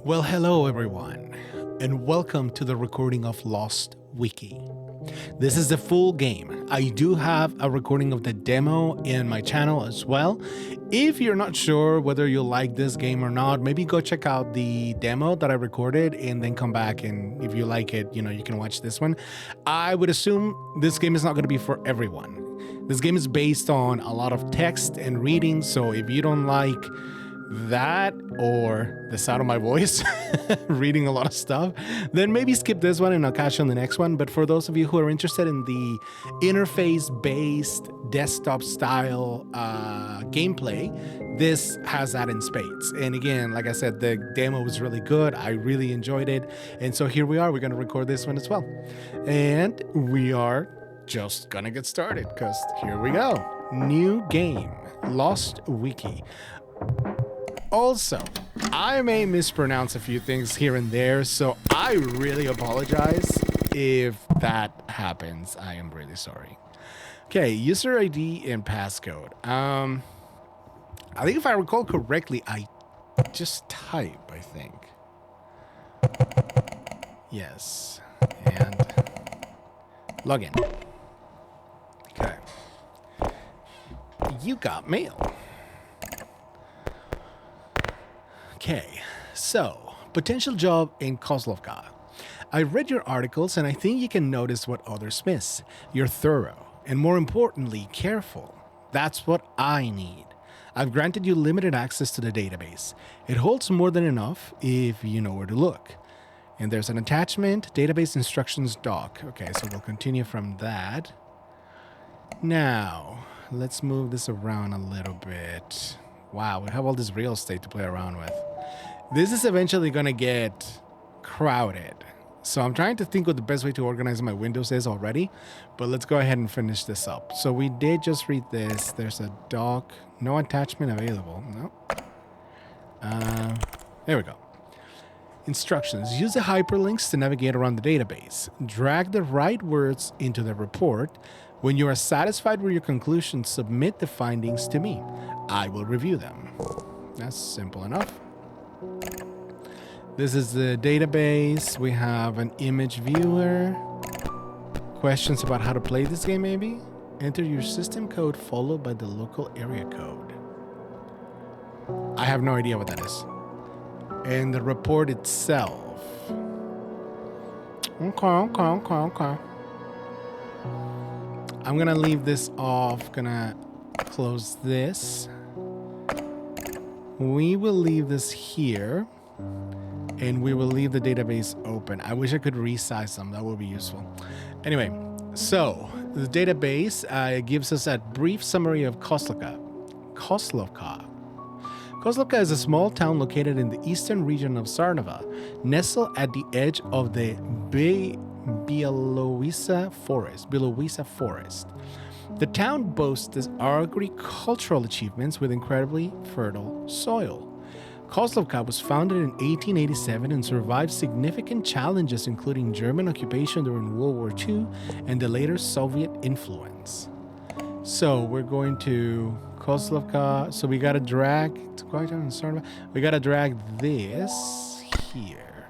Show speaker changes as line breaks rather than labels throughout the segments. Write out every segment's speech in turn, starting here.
Well, hello everyone, and welcome to the recording of Lost Wiki. This is the full game. I do have a recording of the demo in my channel as well. If you're not sure whether you'll like this game or not, maybe go check out the demo that I recorded and then come back, and if you like it, you can watch this one. I would assume this game is not going to be for everyone. This game is based on a lot of text and reading, so if you don't like that or the sound of my voice reading a lot of stuff, then maybe skip this one and I'll catch you on the next one. But for those of you who are interested in the interface-based desktop style gameplay, this has that in spades. And again, like I said, the demo was really good. I really enjoyed it. And so here we are. We're going to record this one as well. And we are just going to get started because here we go. New game, Lost Wiki. Also, I may mispronounce a few things here and there, so I really apologize if that happens. I am really sorry. Okay, user ID and passcode. I think if I recall correctly, I just type, I think. Yes, and login. Okay. You got mail. Okay, so potential job in Kozlovka. I read your articles and I think you can notice what others miss. You're thorough and, more importantly, careful. That's what I need. I've granted you limited access to the database. It holds more than enough if you know where to look. And there's an attachment, database instructions doc. Okay, so we'll continue from that. Now, let's move this around a little bit. Wow, we have all this real estate to play around with. This is eventually going to get crowded. So I'm trying to think what the best way to organize my windows is already. But let's go ahead and finish this up. So we did just read this. There's a doc. No attachment available. No. There we go. Instructions. Use the hyperlinks to navigate around the database. Drag the right words into the report. When you are satisfied with your conclusions, submit the findings to me. I will review them. That's simple enough. This is the database. We have an image viewer. Questions about how to play this game, maybe? Enter your system code followed by the local area code. I have no idea what that is. And the report itself. Okay. I'm gonna leave this off. Gonna close this. We will leave this here. And we will leave the database open. I wish I could resize them. That would be useful. Anyway, so the database gives us a brief summary of Kozlovka. Kozlovka is a small town located in the eastern region of Sarnova, nestled at the edge of the Bielowisa Forest. The town boasts agricultural achievements with incredibly fertile soil. Kozlovka was founded in 1887 and survived significant challenges, including German occupation during World War II and the later Soviet influence. So we're going to Kozlovka. So we gotta drag this here,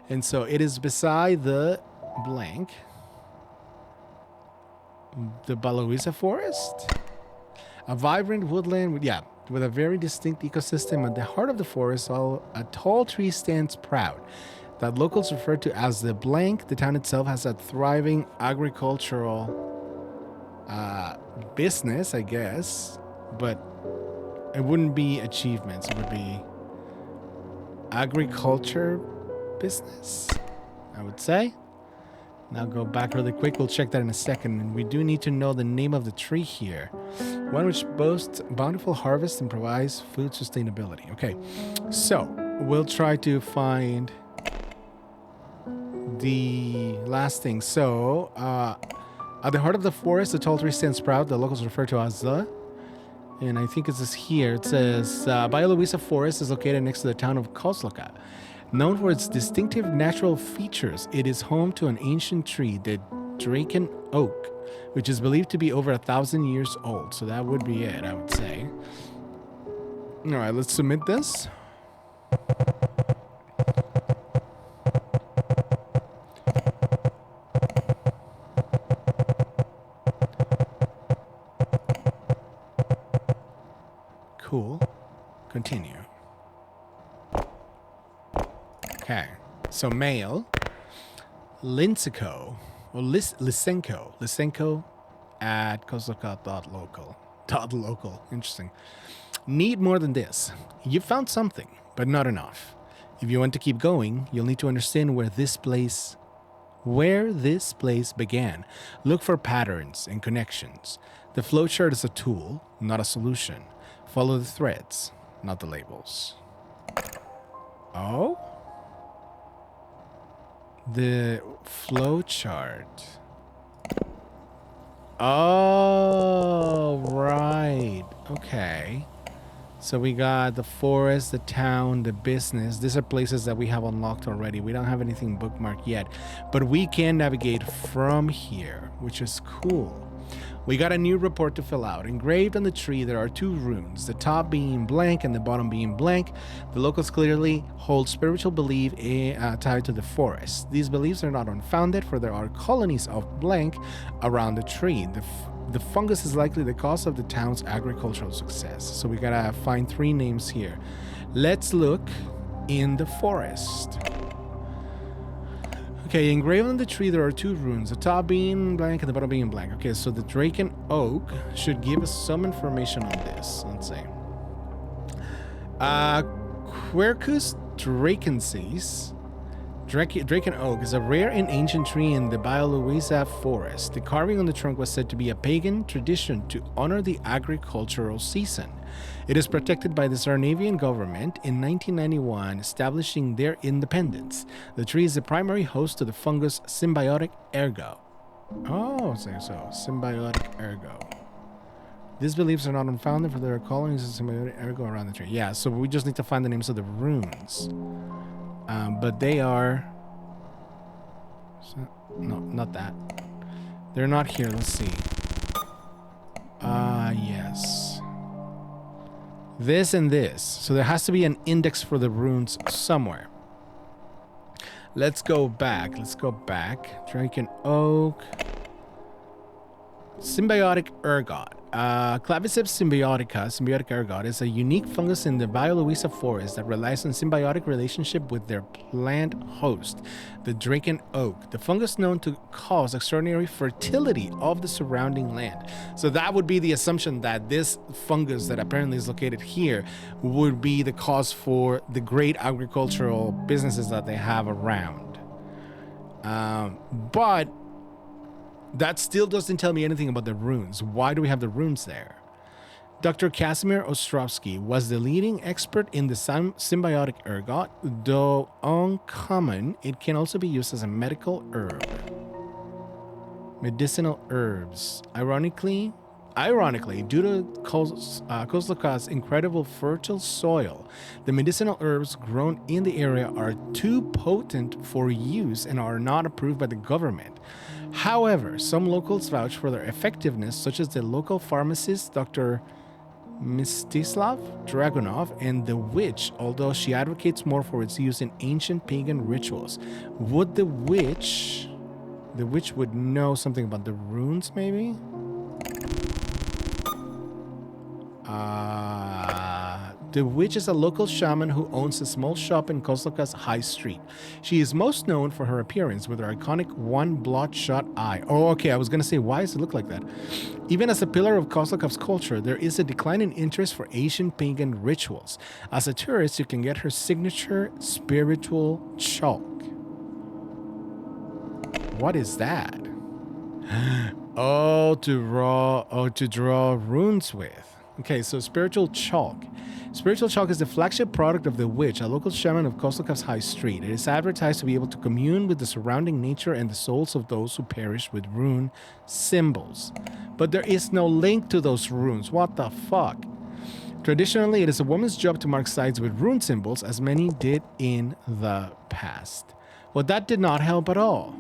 and so it is beside the blank, the Bielowisa Forest, a vibrant woodland with a very distinct ecosystem. At the heart of the forest, a tall tree stands proud. That locals refer to as the blank. The town itself has a thriving agricultural business, I guess, but it wouldn't be achievements. It would be agriculture business, I would say. Now go back really quick. We'll check that in a second. And we do need to know the name of the tree here. One which boasts bountiful harvest and provides food sustainability. Okay, so we'll try to find the last thing. So at the heart of the forest, the tall tree stands proud. The locals refer to as the, and I think it's this here. It says Bielowisa Forest is located next to the town of Kozlovka. Known for its distinctive natural features, it is home to an ancient tree, the Draken Oak, which is believed to be over 1,000 years old. So that would be it, I would say. All right, let's submit this. Continue. Okay. So mail. Lisenko, or Lisenko at kozlovka.local. .local. Interesting. Need more than this. You found something, but not enough. If you want to keep going, you'll need to understand where this place began. Look for patterns and connections. The flowchart is a tool, not a solution. Follow the threads, not the labels. Oh? The flowchart. Oh, right. Okay. So we got the forest, the town, the business. These are places that we have unlocked already. We don't have anything bookmarked yet, but we can navigate from here, which is cool. We got a new report to fill out. Engraved on the tree, there are 2 runes, the top being blank and the bottom being blank. The locals clearly hold spiritual belief tied to the forest. These beliefs are not unfounded, for there are colonies of blank around the tree. The fungus is likely the cause of the town's agricultural success. So we gotta find 3 names here. Let's look in the forest. Okay, engraved on the tree there are 2 runes, the top being blank and the bottom being blank. Okay, so the drake and oak should give us some information on this. Let's see. Quercus drakensis. Drake and oak is a rare and ancient tree in the Bialowieza forest. The carving on the trunk was said to be a pagan tradition to honor the agricultural season. It is protected by the Sarnavian government in 1991, establishing their independence. The tree is the primary host to the fungus symbiotic ergo. Oh, so symbiotic ergo. These beliefs are not unfounded, for there are colonies of symbiotic ergo around the tree. Yeah, so we just need to find the names of the runes. But they are... No, not that. They're not here. Let's see. Yes. This and this. So there has to be an index for the runes somewhere. Let's go back. Drake and oak. Symbiotic ergot. Claviceps symbiotic ergot, is a unique fungus in the Bialowieza forest that relies on symbiotic relationship with their plant host, the drake and oak. The fungus known to cause extraordinary fertility of the surrounding land. So that would be the assumption that this fungus that apparently is located here would be the cause for the great agricultural businesses that they have around. But that still doesn't tell me anything about the runes. Why do we have the runes there? Dr. Casimir Ostrovsky was the leading expert in the symbiotic ergot. Though uncommon, it can also be used as a medical herb. Medicinal herbs. Ironically, due to Kozlovka's incredible fertile soil, the medicinal herbs grown in the area are too potent for use and are not approved by the government. However, some locals vouch for their effectiveness, such as the local pharmacist Dr. Mstislav Dragunov and the witch, although she advocates more for its use in ancient pagan rituals. Would the witch would know something about the runes, maybe? The witch is a local shaman who owns a small shop in Kozlovka's high street. She is most known for her appearance with her iconic one bloodshot eye. Oh, okay, I was going to say, why does it look like that? Even as a pillar of Kozlovka's culture, there is a decline in interest for ancient pagan rituals. As a tourist, you can get her signature spiritual chalk. What is that? To draw runes with. Okay, so spiritual chalk. Spiritual chalk is the flagship product of the witch, a local shaman of Kozlovka's high street. It is advertised to be able to commune with the surrounding nature and the souls of those who perish with rune symbols. But there is no link to those runes. What the fuck? Traditionally, it is a woman's job to mark sites with rune symbols, as many did in the past. Well, that did not help at all.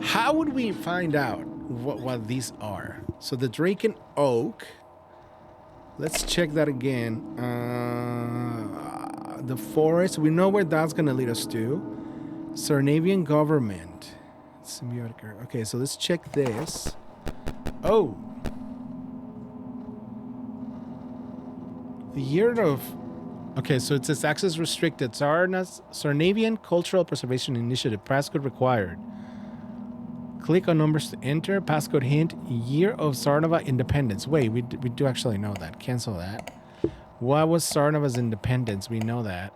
How would we find out what these are? So the drake and oak, let's check that again. The forest, we know where that's gonna lead us to. Sarnavian government, symbiotic. Okay, so let's check this. Oh, The year of... Okay, so it says access restricted. Sarnavian Cultural Preservation Initiative. Passcode required. Click on numbers to enter. Passcode hint. Year of Sarnava independence. Wait, we do actually know that. Cancel that. What was Sarnava's independence? We know that.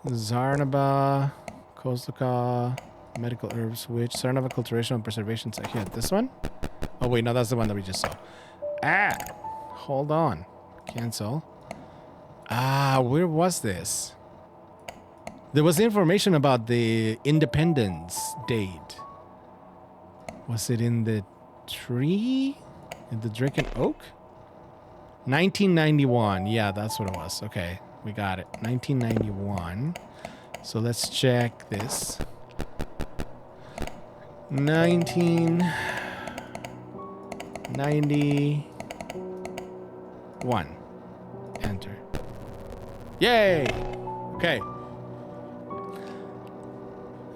Zarnava, Kozlovka, medical herbs, which Sarnava cultivation and preservation. Here, this one? Oh wait, no, that's the one that we just saw. Ah, hold on. Cancel. Ah, where was this? There was information about the independence date. Was it in the tree? In the Drake and Oak? 1991. Yeah, that's what it was. Okay, we got it. 1991. So let's check this. 1991. Enter. Yay! Okay.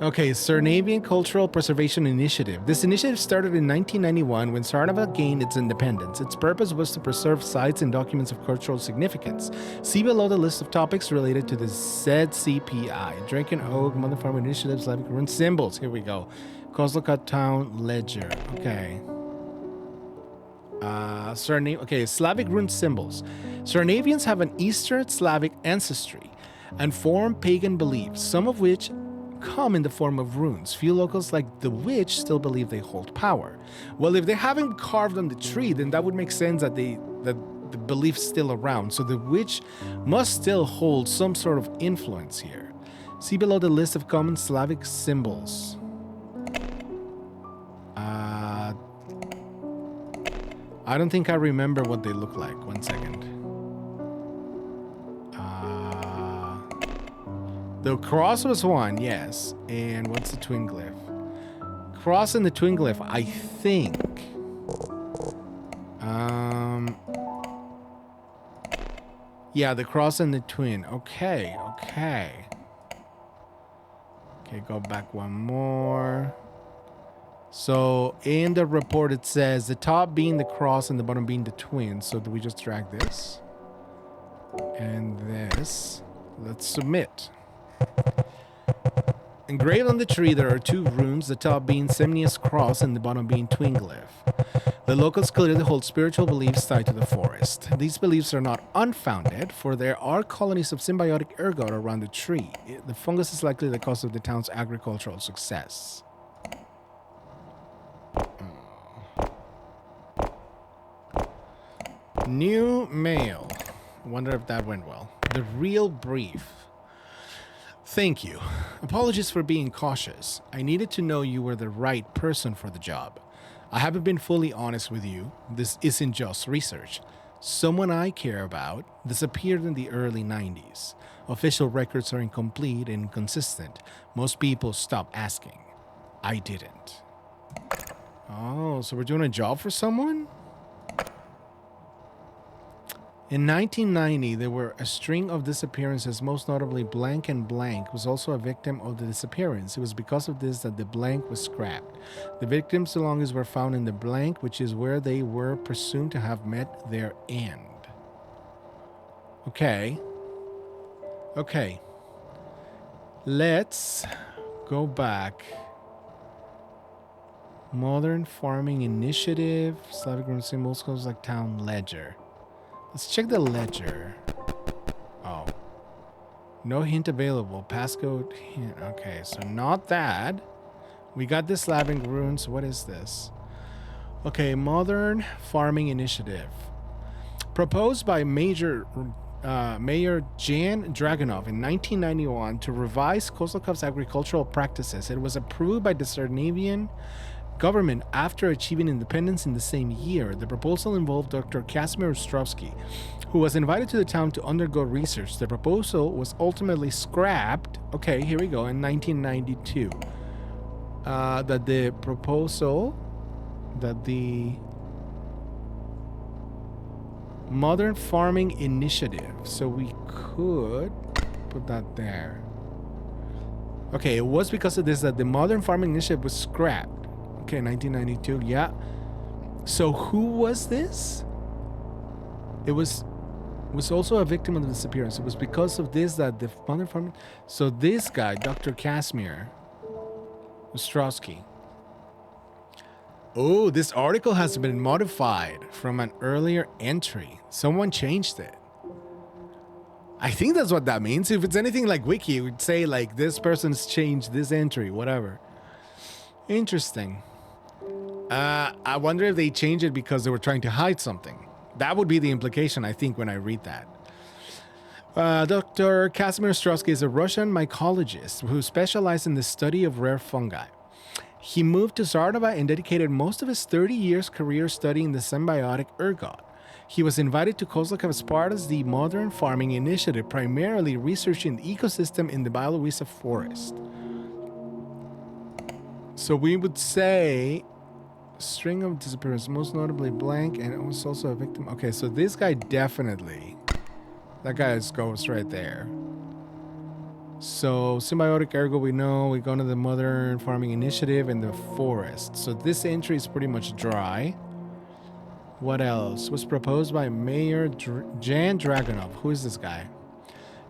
Okay, Sarnavian Cultural Preservation Initiative. This initiative started in 1991 when Sarnava gained its independence. Its purpose was to preserve sites and documents of cultural significance. See below the list of topics related to the ZCPI. Drake and Oak, Mother Farm Initiative, Slavic Rune Symbols. Here we go. Kozlovka Town Ledger. Okay. Slavic Rune Symbols. Sarnavians have an Eastern Slavic ancestry and form pagan beliefs, some of which come in the form of runes. Few locals like the witch still believe they hold power. Well, if they haven't carved on the tree, then that would make sense that the belief's still around. So the witch must still hold some sort of influence here. See below the list of common Slavic symbols. I don't think I remember what they look like. One second. The cross was one, yes. And what's the twin glyph? Cross and the twin glyph, I think. Yeah, the cross and the twin. Okay, okay. Okay, go back one more. So in the report it says the top being the cross and the bottom being the twin. So do we just drag this? And this. Let's submit. Engraved on the tree there are two runes, the top being Semnius cross and the bottom being twin glyph. The locals clearly hold spiritual beliefs tied to the forest. These beliefs are not unfounded, for there are colonies of symbiotic ergot around the tree. The fungus is likely the cause of the town's agricultural success. New mail. I wonder if that went well. The real brief. Thank you. Apologies for being cautious. I needed to know you were the right person for the job. I haven't been fully honest with you. This isn't just research. Someone I care about disappeared in the early 90s. Official records are incomplete and inconsistent. Most people stop asking. I didn't. Oh, so we're doing a job for someone? In 1990, there were a string of disappearances, most notably Blank and Blank was also a victim of the disappearance. It was because of this that the Blank was scrapped. The victims' belongings were found in the Blank, which is where they were presumed to have met their end. Okay. Okay. Let's go back. Modern Farming Initiative, Slavic Rune Symbols, like Town Ledger. Let's check the ledger. Oh. No hint available. Passcode hint. Okay, so not that. We got the Slavic runes. What is this? Okay, Modern Farming Initiative. Proposed by Mayor Jan Dragunov in 1991 to revise Kozlovka's agricultural practices. It was approved by the Sarnavian government after achieving independence in the same year. The proposal involved Dr. Casimir Ostrovsky, who was invited to the town to undergo research. The proposal was ultimately scrapped, okay, here we go, in 1992. That the Modern Farming Initiative, so we could put that there. Okay, it was because of this that the Modern Farming Initiative was scrapped. Okay, 1992, yeah. So who was this? It was also a victim of the disappearance. It was because of this that the mother farm. So this guy, Dr. Casimir Ostrowski. Oh, this article has been modified from an earlier entry. Someone changed it. I think that's what that means. If it's anything like Wiki, it would say like this person's changed this entry, whatever. Interesting. I wonder if they changed it because they were trying to hide something. That would be the implication, I think, when I read that. Dr. Casimir Ostrowski is a Russian mycologist who specialized in the study of rare fungi. He moved to Zarnova and dedicated most of his 30 years career studying the symbiotic ergot. He was invited to Kozlovka as part of the Modern Farming Initiative, primarily researching the ecosystem in the Białowieża forest. So we would say string of disappearance, most notably blank, and it was also a victim. Okay, so this guy definitely, that guy's ghost right there. So symbiotic ergo, we know. We go to the Modern Farming Initiative in the forest. So this entry is pretty much dry. What else? Was proposed by Mayor Jan Dragunov. Who is this guy?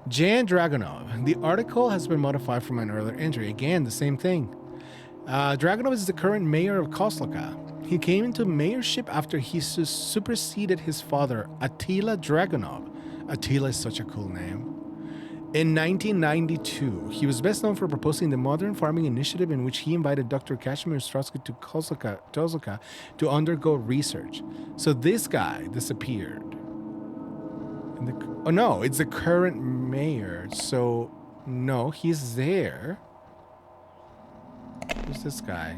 Jan Dragunov. The article has been modified from an earlier entry. Again, the same thing. Dragunov is the current mayor of Kozlovka. He came into mayorship after he superseded his father, Attila Dragunov. Attila is such a cool name. In 1992, he was best known for proposing the Modern Farming Initiative, in which he invited Dr. Casimir Ostrowski to Kozlovka to undergo research. So this guy disappeared. Oh no, it's the current mayor. So no, he's there. Who's this guy?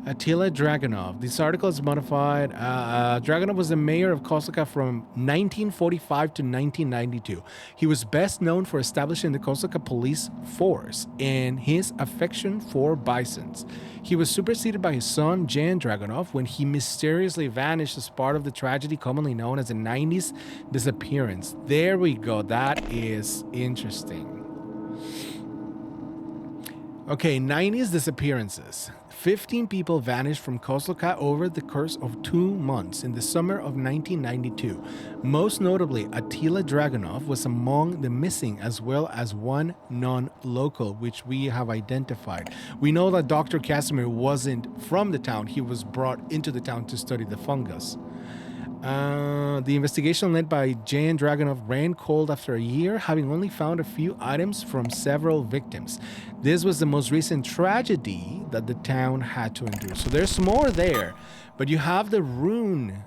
Attila Dragunov. This article is modified. Dragunov was the mayor of Kozlovka from 1945 to 1992. He was best known for establishing the Kozlovka police force and his affection for bisons. He was superseded by his son, Jan Dragunov, when he mysteriously vanished as part of the tragedy commonly known as the 90s disappearance. There we go. That is interesting. Okay, 90s disappearances. 15 people vanished from Kozlovka over the course of 2 months in the summer of 1992. Most notably, Attila Dragunov was among the missing, as well as one non-local, which we have identified. We know that Dr. Casimir wasn't from the town. He was brought into the town to study the fungus. The investigation led by Jan Dragunov ran cold after a year, having only found a few items from several victims. This was the most recent tragedy that the town had to endure. So there's more there, but you have the rune.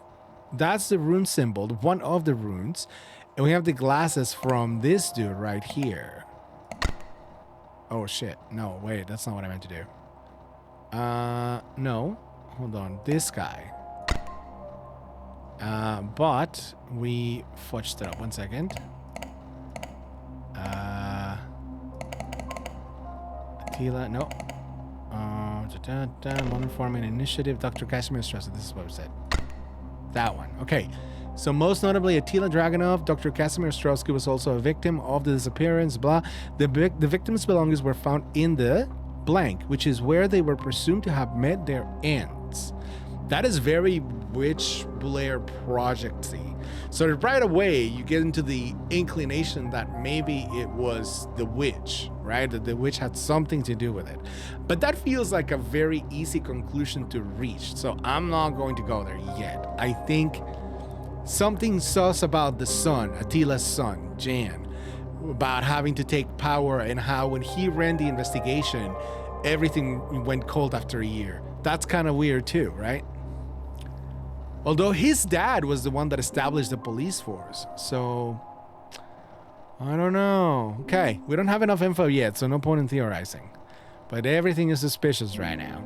That's the rune symbol, one of the runes. And we have the glasses from this dude right here. Oh shit. No, wait, that's not what I meant to do. No. Hold on. This guy. But we fudged it up. 1 second. Attila, no. Modern Farming Initiative, Dr. Casimir Ostrowski. This is what we said. That one. Okay. So most notably, Attila Dragunov, Dr. Casimir Ostrowski was also a victim of the disappearance, blah. The victim's belongings were found in the blank, which is where they were presumed to have met their ends. That is very Witch Blair project-y. So right away, you get into the inclination that maybe it was the witch, right? That the witch had something to do with it. But that feels like a very easy conclusion to reach. So I'm not going to go there yet. I think something sus about the son, Attila's son, Jan, about having to take power and how when he ran the investigation, everything went cold after a year. That's kind of weird too, right? Although his dad was the one that established the police force. So, I don't know. Okay, we don't have enough info yet, so no point in theorizing. But everything is suspicious right now.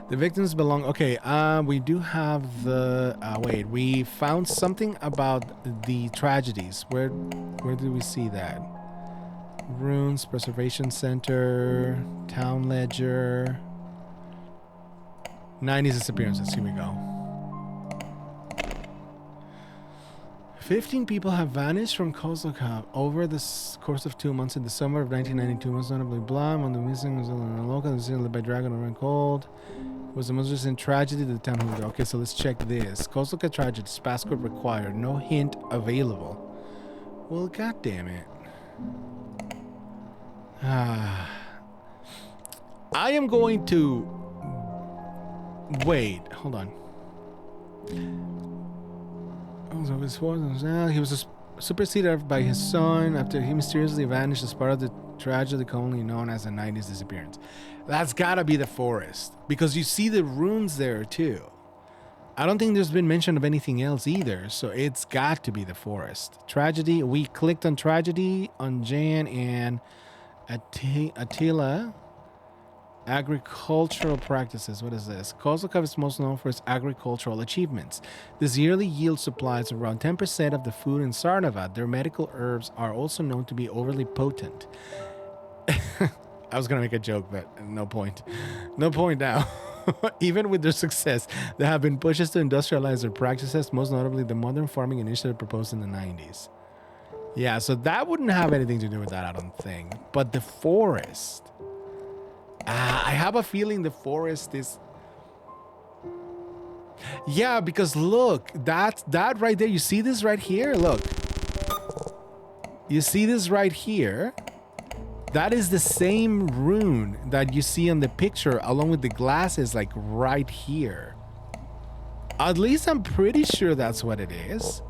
The victims belong... Okay, we do have the... wait, we found something about the tragedies. Where did we see that? Runes, Preservation Center, Town Ledger... 90s disappearances, here we go. 15 people have vanished from Kozlovka over the course of 2 months in the summer of 1992. Most notably, Blam on the missing was in a local led by Dragon and Cold. Was the most recent tragedy of the town. Okay, so let's check this. Kozlovka tragedy. Passcode required. No hint available. Well, god damn it. I am going to wait. Hold on. He was superseded by his son after he mysteriously vanished as part of the tragedy commonly known as the 90s disappearance. That's gotta be the forest, because you see the runes there too. I don't think there's been mention of anything else either, so it's got to be the forest. Tragedy, we clicked on tragedy on Jan and Attila. Agricultural practices. What is this? Kozlovka is most known for its agricultural achievements. This yearly yield supplies around 10% of the food in Sarnava. Their medical herbs are also known to be overly potent. I was gonna make a joke, but no point. No point now. Even with their success, there have been pushes to industrialize their practices, most notably the modern farming initiative proposed in the 90s. Yeah, so that wouldn't have anything to do with that, I don't think. But the forest. I have a feeling the forest is... Yeah, because look, that right there, you see this right here? Look. You see this right here? That is the same rune that you see on the picture along with the glasses, like right here. At least I'm pretty sure that's what it is.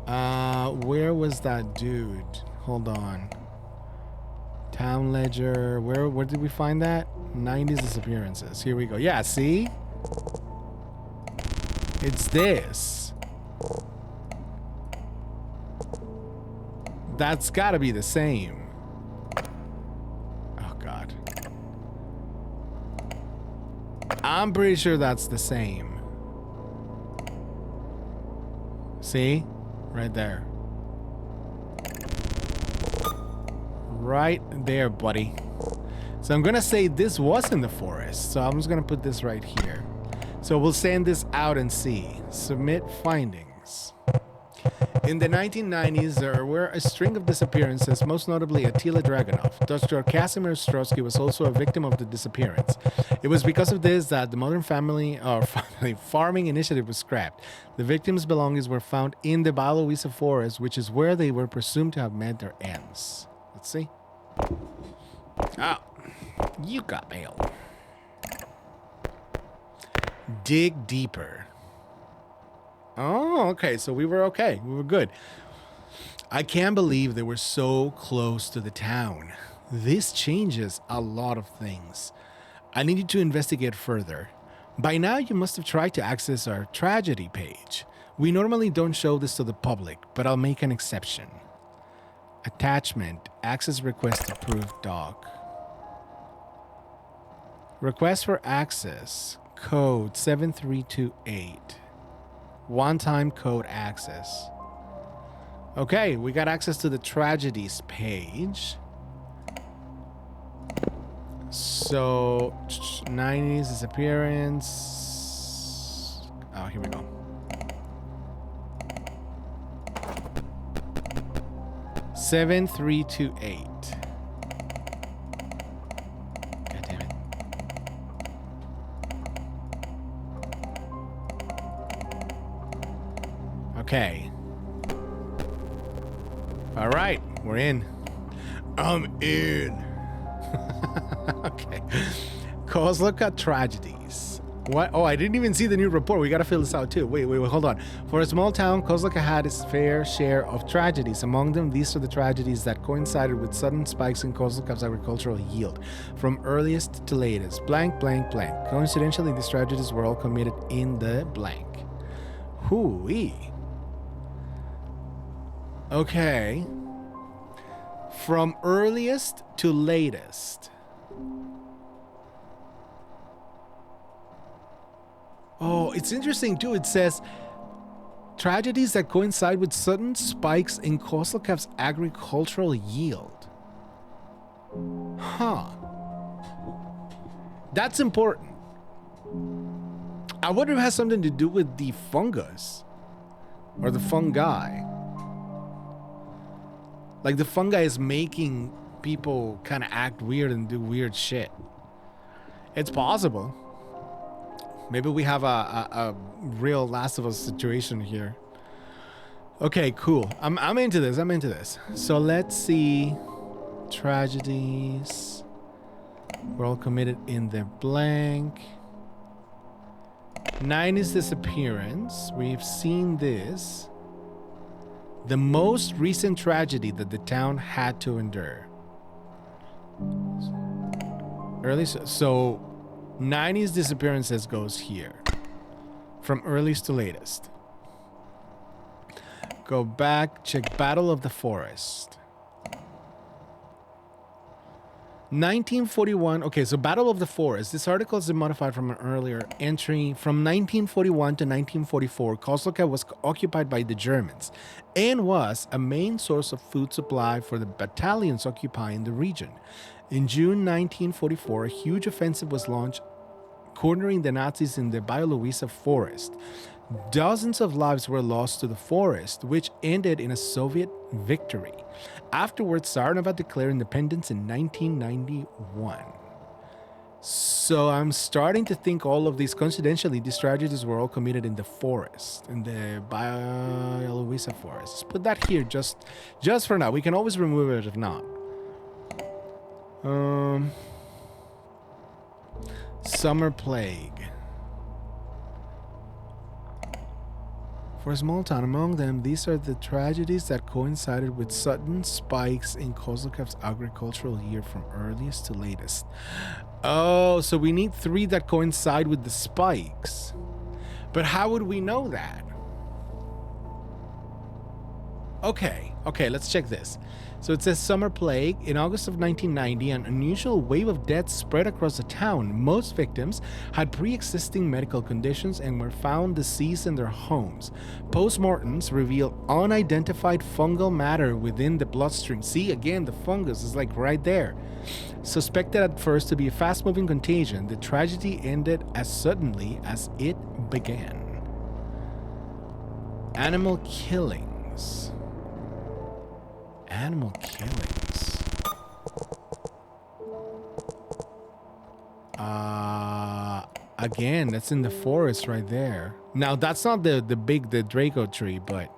Where was that dude? Hold on. Town ledger. Where did we find that? 90s disappearances. Here we go. Yeah, see? It's this. That's gotta be the same. Oh god. I'm pretty sure that's the same. See? Right there. Right there, buddy. So I'm gonna say this was in the forest. So I'm just gonna put this right here. So we'll send this out and see. Submit findings. In the 1990s, there were a string of disappearances, most notably Attila Dragunov. Dr. Casimir Ostrowski was also a victim of the disappearance. It was because of this that the modern family farming initiative was scrapped. The victims' belongings were found in the Baloisa forest, which is where they were presumed to have met their ends. Let's see. Ah, you got mail. Dig deeper. Oh, okay. So we were okay. We were good. I can't believe they were so close to the town. This changes a lot of things. I need you to investigate further. By now, you must have tried to access our tragedy page. We normally don't show this to the public, but I'll make an exception. Attachment. Access request approved doc. Request for access. Code 7328. One-time code access. Okay, we got access to the tragedies page. So, 90s disappearance. Oh, here we go. Seven, 328. God damn it. Okay. All right, we're in. I'm in. Okay. Kozlovka tragedies. What? Oh, I didn't even see the new report. We gotta fill this out too. Wait, hold on. For a small town, Kozlovka had its fair share of tragedies. Among them, these are the tragedies that coincided with sudden spikes in Kozlovka's agricultural yield, from earliest to latest. Blank, blank, blank. Coincidentally, these tragedies were all committed in the blank. Hoo-wee. Okay. From earliest to latest. Oh, it's interesting too. It says tragedies that coincide with sudden spikes in Kozlovka's agricultural yield. Huh. That's important. I wonder if it has something to do with the fungus or the fungi. Like the fungi is making people kind of act weird and do weird shit. It's possible. Maybe we have a real Last of Us situation here. Okay, cool. I'm into this. I'm into this. So let's see. Tragedies. We're all committed in the blank. 90s disappearance. We've seen this. The most recent tragedy that the town had to endure. Early, so 90s disappearances goes here. From earliest to latest. Go back, check Battle of the Forest. 1941. Okay, so Battle of the Forest. This article is modified from an earlier entry. From 1941 to 1944, Kozlovka was occupied by the Germans and was a main source of food supply for the battalions occupying the region. In June 1944, a huge offensive was launched, cornering the Nazis in the Białowieża forest. Dozens of lives were lost to the forest, which ended in a Soviet victory. Afterwards, Tsarnavat declared independence in 1991. So I'm starting to think all of these, coincidentally, these tragedies were all committed in the forest, in the Białowieża forest. Let's put that here just for now. We can always remove it if not. Summer plague. For a small town, among them, these are the tragedies that coincided with sudden spikes in Kozlovka's agricultural year from earliest to latest. Oh, so we need 3 that coincide with the spikes. But how would we know that? Okay, let's check this. So it says summer plague. In August of 1990, an unusual wave of deaths spread across the town. Most victims had pre-existing medical conditions and were found deceased in their homes. Postmortems revealed unidentified fungal matter within the bloodstream. See, again, the fungus is like right there. Suspected at first to be a fast-moving contagion, the tragedy ended as suddenly as it began. Animal killings. Animal killings. Again, that's in the forest right there. Now, that's not the Draco tree, but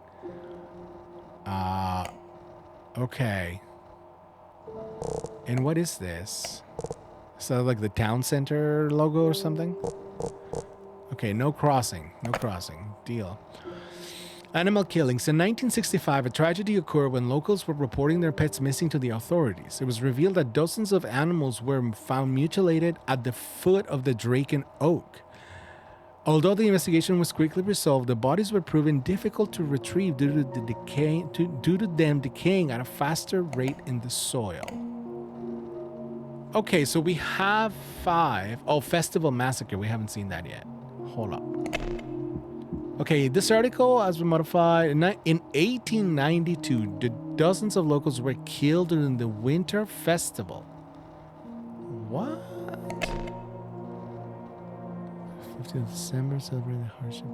okay. And what is this? Is that like the town center logo or something? Okay, no crossing. No crossing. Deal. Animal killings. In 1965, a tragedy occurred when locals were reporting their pets missing to the authorities. It was revealed that dozens of animals were found mutilated at the foot of the Draken Oak. Although the investigation was quickly resolved, the bodies were proven difficult to retrieve due to them decaying at a faster rate in the soil. Okay, so we have 5. Oh, Festival Massacre. We haven't seen that yet. Hold up. Okay, this article has been modified. In 1892, dozens of locals were killed during the winter festival. What? 15th of December, celebrating the hardship.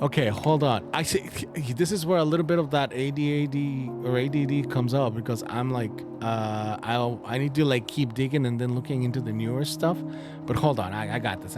Okay, hold on. I see. This is where a little bit of that ADD comes up, because I'm like, I need to like keep digging and then looking into the newer stuff. But hold on, I got this.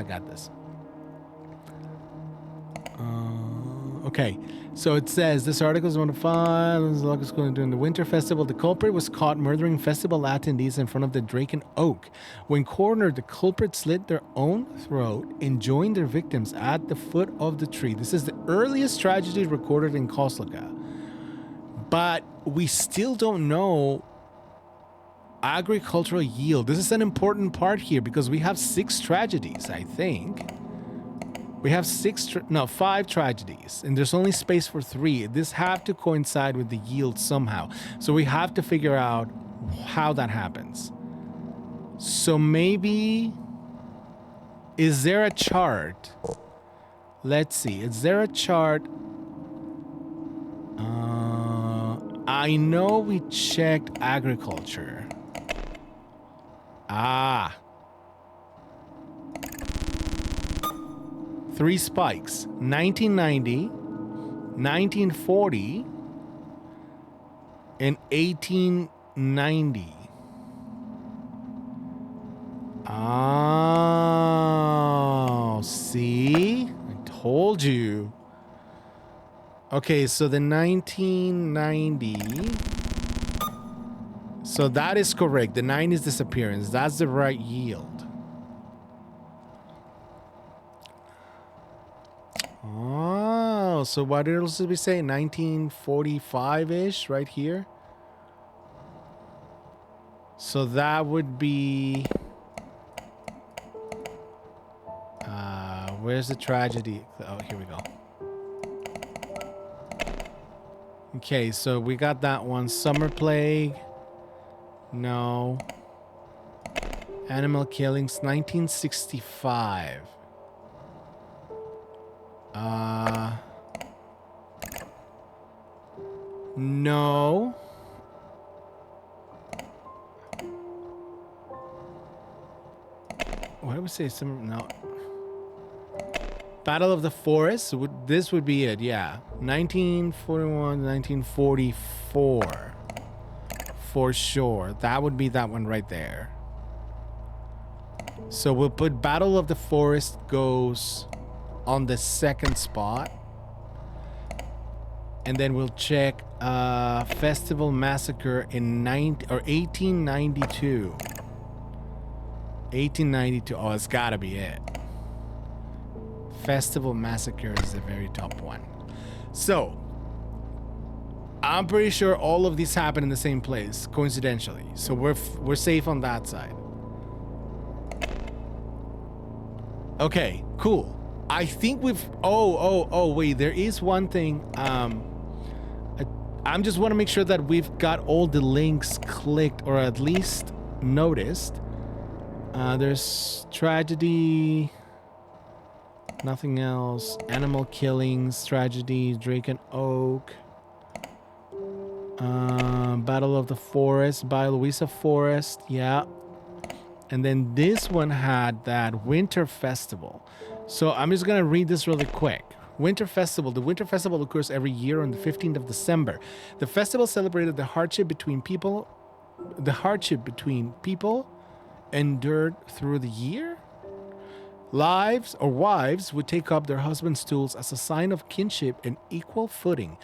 Okay, so it says this article is 1 of 5. This is going during the winter festival. The culprit was caught murdering festival attendees in front of the Draken Oak. When cornered, the culprit slit their own throat and joined their victims at the foot of the tree. This is the earliest tragedy recorded in Kozlovka. But we still don't know agricultural yield. This is an important part here because we have 6 tragedies, I think. We have 5 tragedies, and there's only space for 3. This have to coincide with the yield somehow. So we have to figure out how that happens. So maybe, is there a chart? Let's see. Is there a chart? I know we checked agriculture. 3 spikes, 1990, 1940, and 1890. told you. Okay, so the 1990. So that is correct. The 9 is disappearance. That's the right yield. Oh, so what else did we say? 1945-ish right here. So that would be... where's the tragedy? Oh, here we go. Okay, so we got that one. Summer plague. No. Animal killings, 1965. No. What did we say? No. Battle of the Forest. This would be it. Yeah. 1941, 1944. For sure. That would be that one right there. So we'll put Battle of the Forest goes on the second spot. And then we'll check Festival Massacre in 1892. 1892. Oh, it's gotta be it. Festival Massacre is the very top one. So, I'm pretty sure all of these happen in the same place, coincidentally. So we're safe on that side. Okay, cool. I think we've... Oh, wait. There is one thing. I just want to make sure that we've got all the links clicked or at least noticed. There's tragedy... Nothing else. Animal killings, tragedy, Drake and Oak. Battle of the Forest by Louisa Forest. Yeah. And then this one had that Winter Festival. So I'm just going to read this really quick. Winter Festival. The Winter Festival occurs every year on the 15th of December. The festival celebrated the hardship between people endured through the year. Wives would take up their husbands' tools as a sign of kinship and equal footing.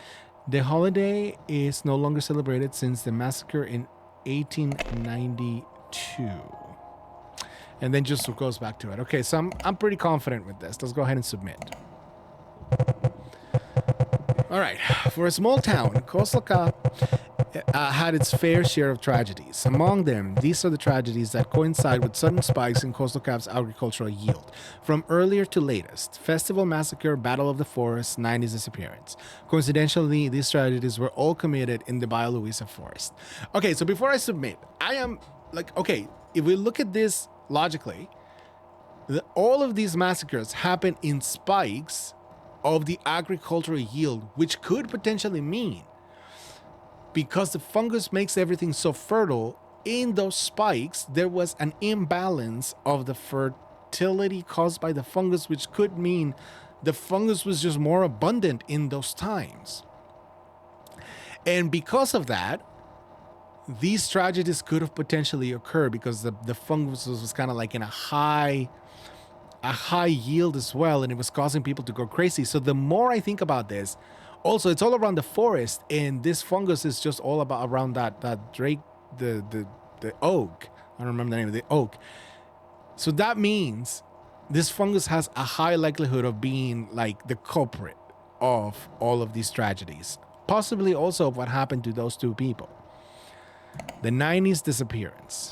The holiday is no longer celebrated since the massacre in 1892. And then just goes back to it. Okay, so I'm pretty confident with this. Let's go ahead and submit. All right, for a small town, Kozlovka had its fair share of tragedies. Among them, these are the tragedies that coincide with sudden spikes in Kozlovka's agricultural yield. From earlier to latest, Festival Massacre, Battle of the Forest, 90s disappearance. Coincidentally, these tragedies were all committed in the Bayou Louisa Forest. Okay, so before I submit, I am like, okay, if we look at this logically, all of these massacres happen in spikes of the agricultural yield, which could potentially mean, because the fungus makes everything so fertile, in those spikes, there was an imbalance of the fertility caused by the fungus, which could mean the fungus was just more abundant in those times. And because of that, these tragedies could have potentially occurred because the fungus was kind of like in a high yield as well, and it was causing people to go crazy. So the more I think about this, also it's all around the forest, and this fungus is just all about around that Drake, the oak. I don't remember the name of the oak. So that means this fungus has a high likelihood of being like the culprit of all of these tragedies, possibly also of what happened to those two people. The 90s disappearance.